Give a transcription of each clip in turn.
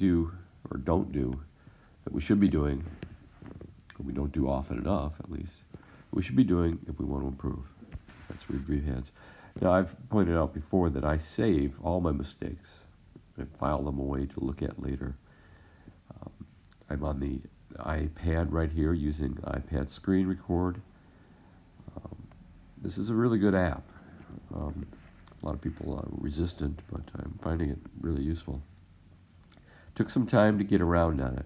do or don't do that we should be doing, or we don't do often enough at least, we should be doing if we want to improve. That's review hands. Now, I've pointed out before that I save all my mistakes. I file them away to look at later. I'm on the iPad right here using iPad Screen Record. This is a really good app. A lot of people are resistant, but I'm finding it really useful. Took some time to get around on it.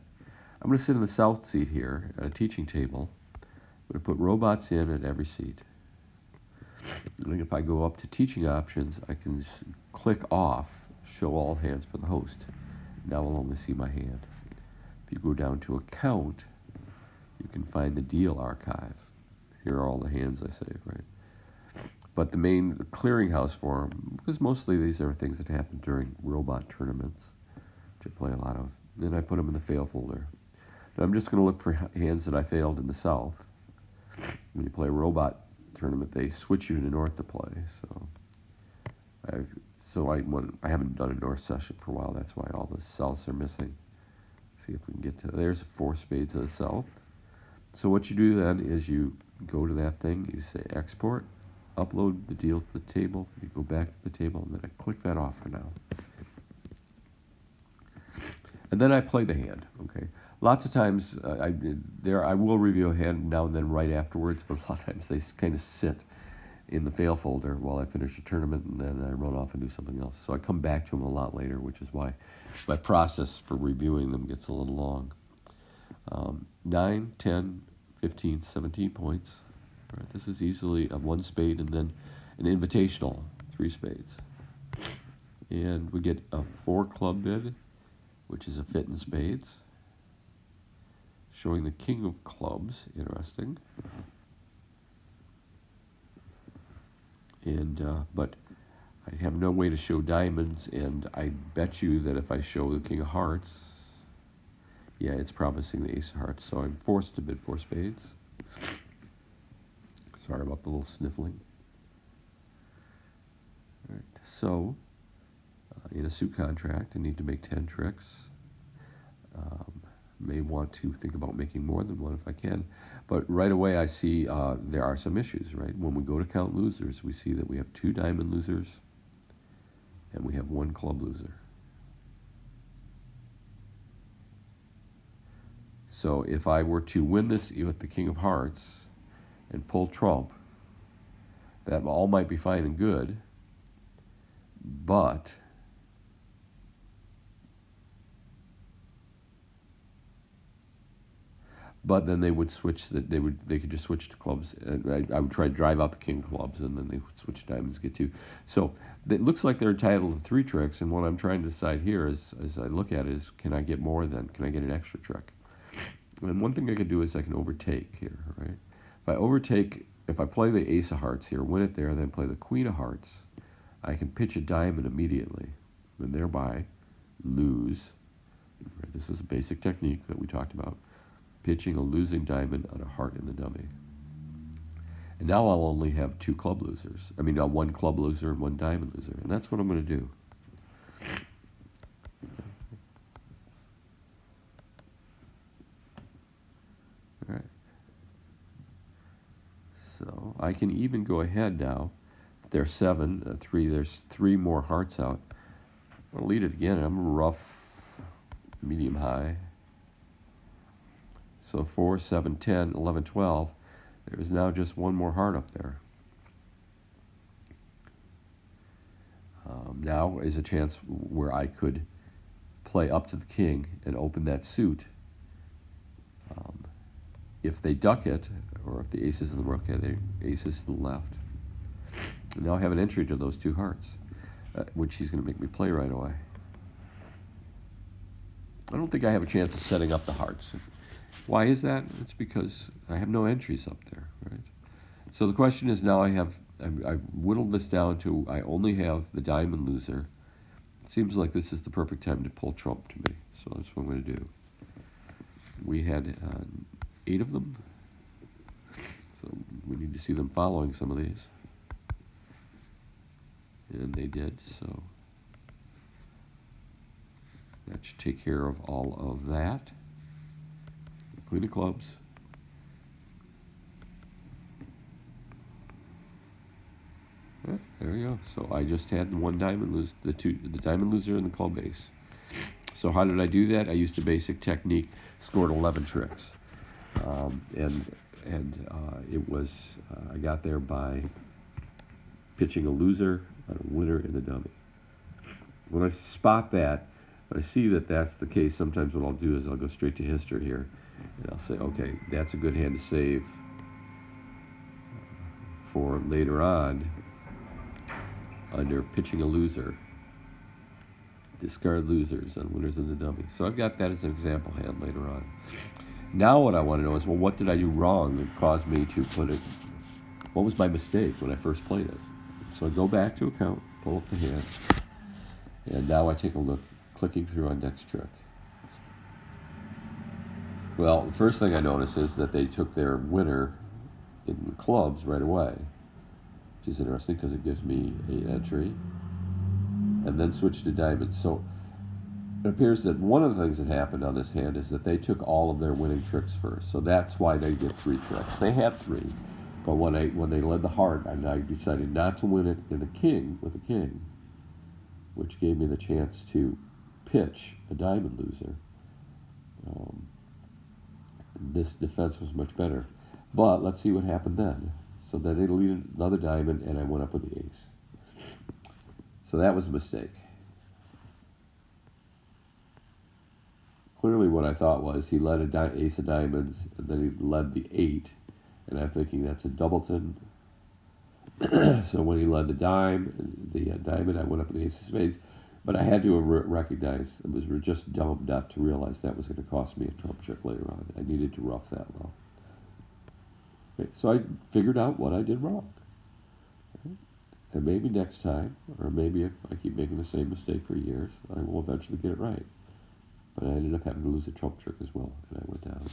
I'm going to sit in the south seat here at a teaching table. I'm going to put robots in at every seat. And if I go up to teaching options, I can click off, show all hands for the host. Now I'll only see my hand. If you go down to account, you can find the deal archive. Here are all the hands I saved, right? But the main clearinghouse for them, because mostly these are things that happen during robot tournaments, which I play a lot of, then I put them in the fail folder. Now I'm just going to look for hands that I failed in the south. When you play a robot tournament, they switch you to north to play. I haven't done a north session for a while. That's why all the souths are missing. See if we can get to, there's 4 spades of the south. So what you do then is you go to that thing, you say export, upload the deal to the table, you go back to the table, and then I click that off for now. And then I play the hand, okay? Lots of times I will review a hand now and then right afterwards, but a lot of times they kind of sit in the fail folder while I finish the tournament, and then I run off and do something else. So I come back to them a lot later, which is why my process for reviewing them gets a little long. 9, 10, 15, 17 points. All right, this is easily a 1 spade and then an invitational, 3 spades. And we get a 4 club bid, which is a fit in spades. Showing the king of clubs, interesting. And but I have no way to show diamonds, and I bet you that if I show the king of hearts, yeah, it's promising the ace of hearts, so I'm forced to bid 4 spades. Sorry about the little sniffling. All right, so in a suit contract, I need to make 10 tricks. May want to think about making more than one if I can. But right away I see there are some issues, right? When we go to count losers, we see that we have 2 diamond losers and we have 1 club loser. So if I were to win this with the king of hearts and pull trump, that all might be fine and good, but then they would switch. They could just switch to clubs. I would try to drive out the king of clubs, and then they would switch diamonds to get 2. So it looks like they're entitled to 3 tricks. And what I'm trying to decide here is, as I look at it, is can I get more than? Can I get an extra trick? And one thing I could do is I can overtake here, right? If I play the ace of hearts here, win it there, then play the queen of hearts, I can pitch a diamond immediately, and thereby lose. Right? This is a basic technique that we talked about. Pitching a losing diamond on a heart in the dummy. And now I'll only have 2 club losers. I mean, 1 club loser and 1 diamond loser. And that's what I'm going to do. All right. So I can even go ahead now. There's 7, 3. There's 3 more hearts out. I'll lead it again. I'm rough, medium high. So 4, 7, 10, 11, 12. There is now just 1 more heart up there. Now is a chance where I could play up to the king and open that suit. If they duck it, or if the ace is in the rook, the ace is to the left. And now I have an entry to those 2 hearts, which he's going to make me play right away. I don't think I have a chance of setting up the hearts. Why is that? It's because I have no entries up there, right? So the question is now I've whittled this down to I only have the diamond loser. It seems like this is the perfect time to pull trump to me. So that's what I'm going to do. We had 8 of them. So we need to see them following some of these. And they did, so. That should take care of all of that. Queen of clubs. Yeah, there you go. So I just had the one diamond lose, the diamond loser and the club ace. So how did I do that? I used a basic technique, scored 11 tricks. And it was, I got there by pitching a loser and a winner in the dummy. When I spot that, when I see that that's the case, sometimes what I'll do is I'll go straight to history here, and I'll say, okay, that's a good hand to save for later on under pitching a loser. Discard losers and winners in the dummy. So I've got that as an example hand later on. Now what I want to know is, well, what did I do wrong that caused me to put it, what was my mistake when I first played it? So I go back to account, pull up the hand, and now I take a look, clicking through on next trick. Well, the first thing I notice is that they took their winner in the clubs right away, which is interesting because it gives me an entry, and then switched to diamonds. So it appears that one of the things that happened on this hand is that they took all of their winning tricks first. So that's why they get 3 tricks. They had 3, but when they led the heart, I decided not to win it in the king with the king, which gave me the chance to pitch a diamond loser. This defense was much better. But let's see what happened then. So then they lead another diamond, and I went up with the ace. So that was a mistake. Clearly what I thought was he led ace of diamonds, and then he led the 8, and I'm thinking that's a doubleton. So when he led the diamond, I went up with the ace of spades. But I had to recognize, it was just dumb not to realize that was going to cost me a trump check later on. I needed to rough that well. Okay, so I figured out what I did wrong. Okay. And maybe next time, or maybe if I keep making the same mistake for years, I will eventually get it right. But I ended up having to lose a trump trick as well, and I went down.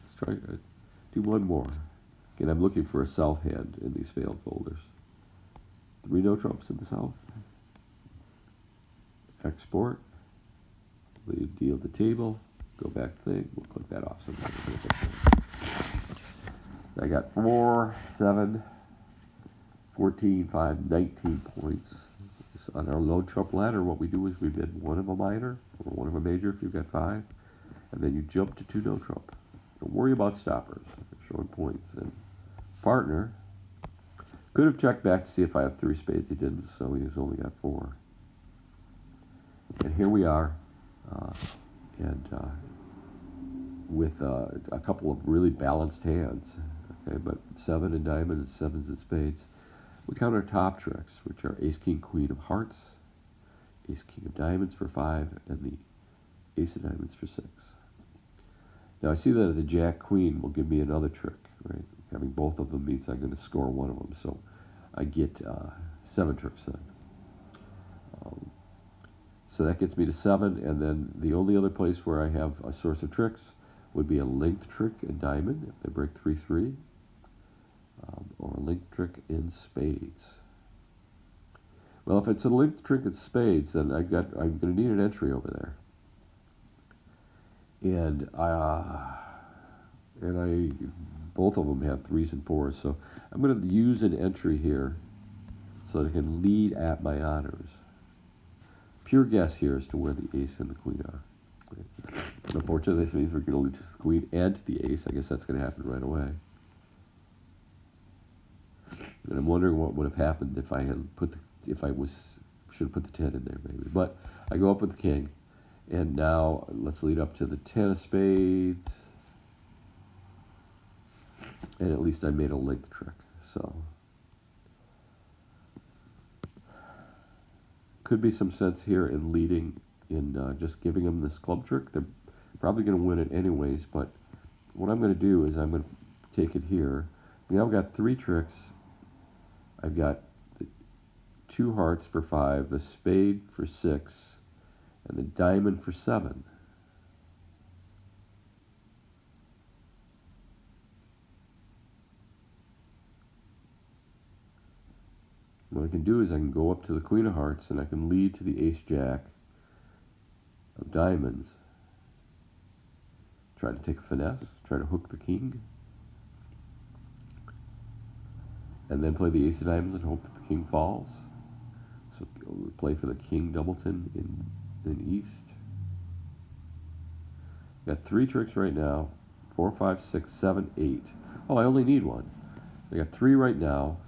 Let's try do one more. Again, I'm looking for a south hand in these failed folders. 3 no trumps in the south. Export, leave deal to table, go back thing, we'll click that off. I got 4, 7, 14, 5, 19 points. So on our low trump ladder, what we do is we bid one of a minor, or one of a major if you've got 5, and then you jump to 2 no trump. Don't worry about stoppers, they're showing points. And partner could have checked back to see if I have 3 spades, he didn't, so he's only got 4. And here we are, with a couple of really balanced hands, okay, but 7 in diamonds and 7s in spades. We count our top tricks, which are ace, king, queen of hearts, ace, king of diamonds for 5, and the ace of diamonds for 6. Now I see that the jack, queen will give me another trick, right? Having both of them means I'm going to score one of them, so I get 7 tricks then. So that gets me to 7, and then the only other place where I have a source of tricks would be a linked trick in diamond, if they break 3-3, or a linked trick in spades. Well, if it's a linked trick in spades, then I'm going to need an entry over there. And both of them have 3s and 4s, so I'm going to use an entry here so that I can lead at my honors. Pure guess here as to where the ace and the queen are. And unfortunately, this means we're going to lose to the queen and to the ace. I guess that's going to happen right away. And I'm wondering what would have happened if I had should have put the 10 in there maybe. But I go up with the king, and now let's lead up to the 10 of spades. And at least I made a linked trick. So could be some sense here in leading, in just giving them this club trick. They're probably going to win it anyways, but what I'm going to do is I'm going to take it here. Now I've got 3 tricks. I've got the 2 hearts for 5, the spade for 6, and the diamond for 7. What I can do is I can go up to the queen of hearts, and I can lead to the ace jack, of diamonds. Try to take a finesse, try to hook the king, and then play the ace of diamonds and hope that the king falls. So play for the king doubleton in east. Got 3 tricks right now. 4, 5, 6, 7, 8. Oh, I only need one. I got 3 right now.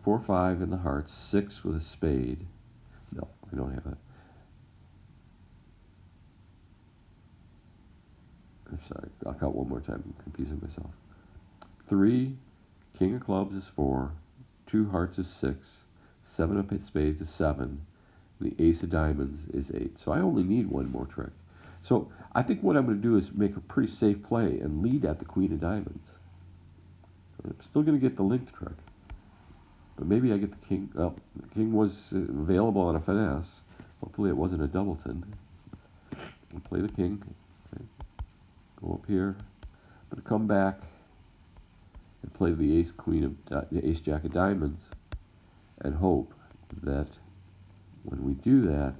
4, 5 in the hearts. 6 with a spade. No, I don't have it. I'm sorry. I'll count one more time. I'm confusing myself. 3, king of clubs is 4. 2 hearts is 6. 7 of spades is 7. The ace of diamonds is 8. So I only need one more trick. So I think what I'm going to do is make a pretty safe play and lead at the queen of diamonds. I'm still going to get the linked trick. But maybe I get the king. Oh, the king was available on a finesse. Hopefully it wasn't a doubleton. I'll play the king. Okay. Go up here. I'm going to come back and play the ace jack of diamonds and hope that when we do that,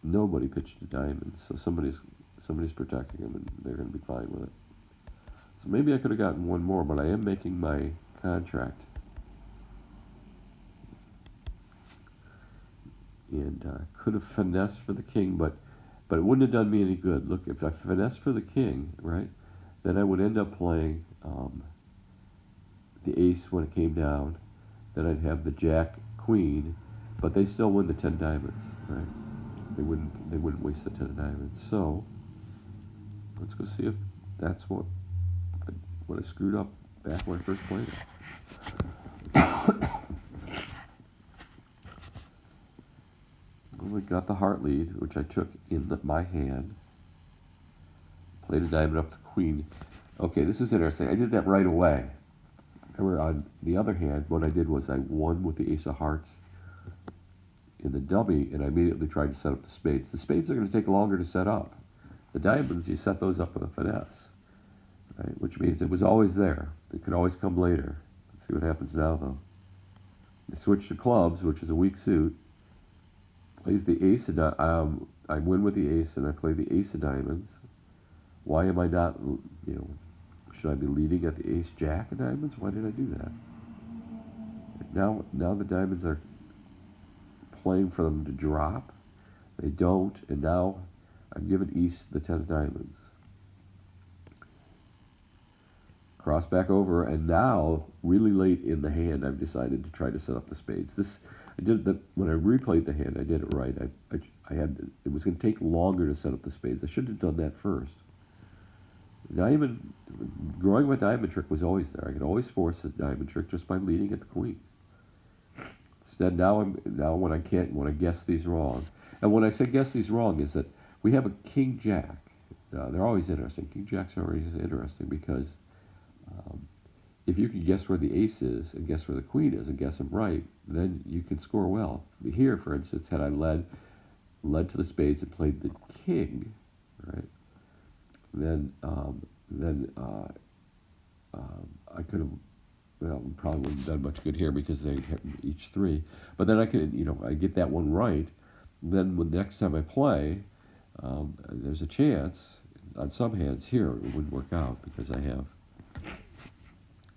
nobody pitched a diamond, so somebody's protecting them, and they're going to be fine with it. So maybe I could have gotten one more, but I am making my contract, and could have finessed for the king, but it wouldn't have done me any good. Look, if I finessed for the king, right, then I would end up playing the ace when it came down. Then I'd have the jack, queen, but they still win the 10 diamonds, right? They wouldn't waste the 10 of diamonds. So let's go see if that's what I screwed up back when I first played it. We got the heart lead, which I took in my hand. Played a diamond up to queen. Okay, this is interesting. I did that right away. Remember, on the other hand, what I did was I won with the ace of hearts in the dummy, and I immediately tried to set up the spades. The spades are going to take longer to set up. The diamonds, you set those up with a finesse, right? Which means it was always there. It could always come later. Let's see what happens now, though. I switch to clubs, which is a weak suit. Plays the ace of I win with the ace, and I play the ace of diamonds. Why am I not, should I be leading at the ace jack of diamonds? Why did I do that? Now the diamonds are playing for them to drop. They don't, and now I've given east the 10 of diamonds. Cross back over, and now, really late in the hand, I've decided to try to set up the spades. When I replayed the hand, I did it right. It was going to take longer to set up the spades. I should have done that first. Growing my diamond trick was always there. I could always force a diamond trick just by leading at the queen. Instead, now when I guess these wrong, and when I say guess these wrong is that we have a king jack. They're always interesting. King jacks are always interesting because if you can guess where the ace is and guess where the queen is and guess them right, then you can score well. Here, for instance, had I led to the spades and played the king, right? Then I could have. Well, probably wouldn't have done much good here because they have each 3. But then I could, I get that one right. Then the next time I play, there's a chance on some hands here it wouldn't work out because I have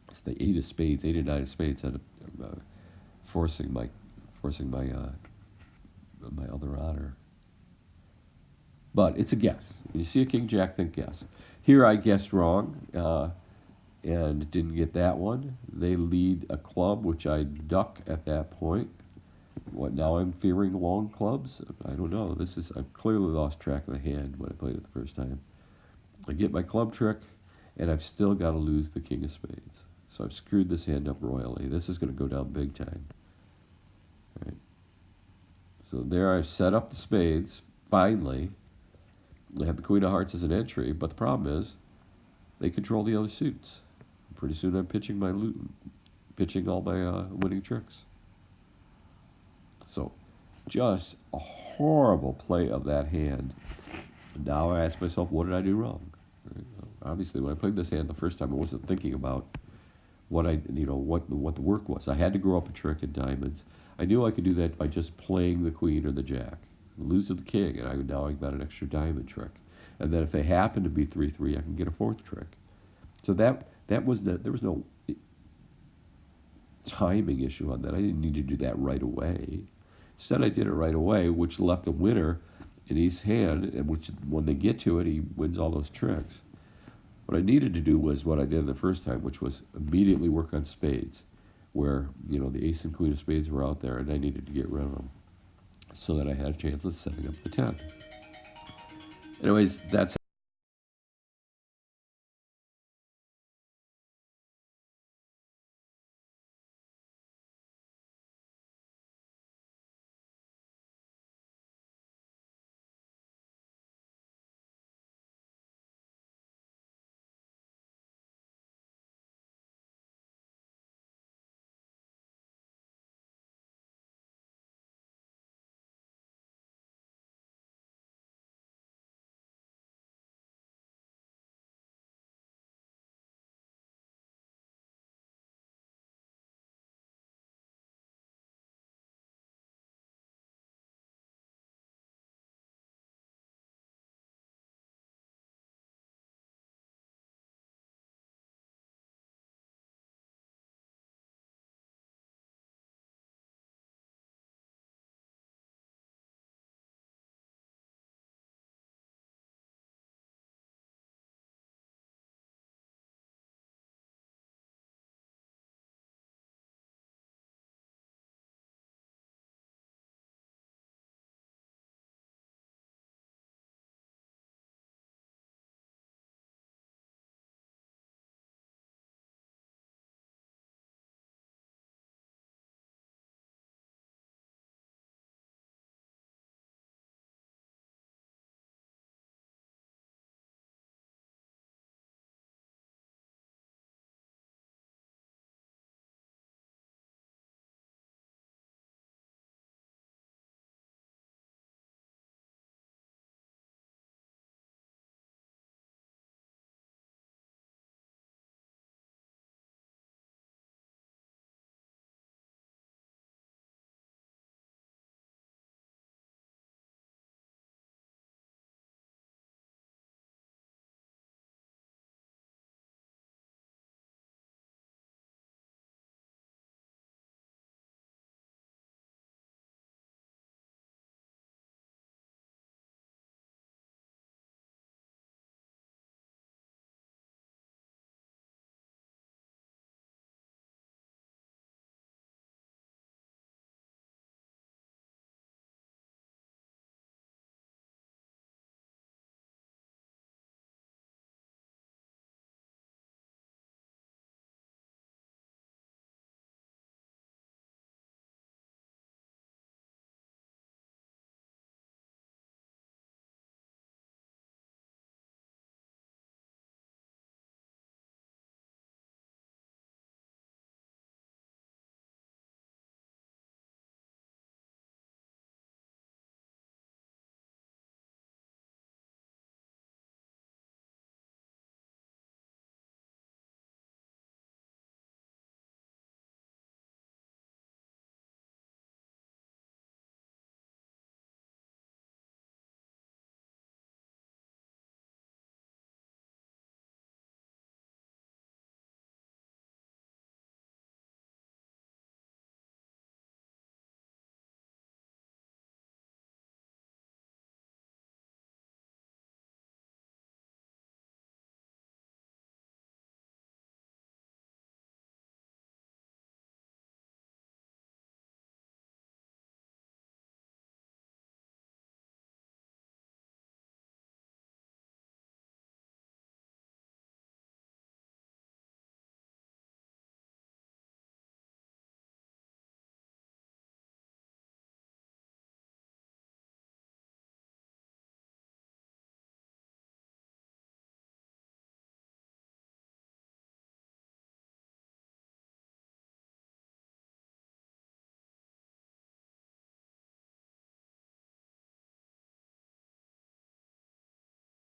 it's the 8 of spades, 8 or 9 of spades, and forcing my other honor. But it's a guess. When you see a king jack, think guess. Here I guessed wrong. And didn't get that one. They lead a club, which I duck at that point. What, now I'm fearing long clubs? I don't know. I've clearly lost track of the hand when I played it the first time. I get my club trick, and I've still got to lose the king of spades. So I've screwed this hand up royally. This is going to go down big time. Right. So there I've set up the spades, finally. I have the queen of hearts as an entry, but the problem is they control the other suits. Pretty soon I'm pitching all my winning tricks. So, just a horrible play of that hand. Now I ask myself, what did I do wrong? Right? Obviously, when I played this hand the first time, I wasn't thinking about what the work was. I had to grow up a trick in diamonds. I knew I could do that by just playing the queen or the jack, lose to the king, and now I've got an extra diamond trick. And then if they happen to be 3-3, I can get a fourth trick. So that was there was no timing issue on that. I didn't need to do that right away. Instead, I did it right away, which left a winner in his hand, and which when they get to it, he wins all those tricks. What I needed to do was what I did the first time, which was immediately work on spades, where the ace and queen of spades were out there, and I needed to get rid of them so that I had a chance of setting up the 10. Anyways, that's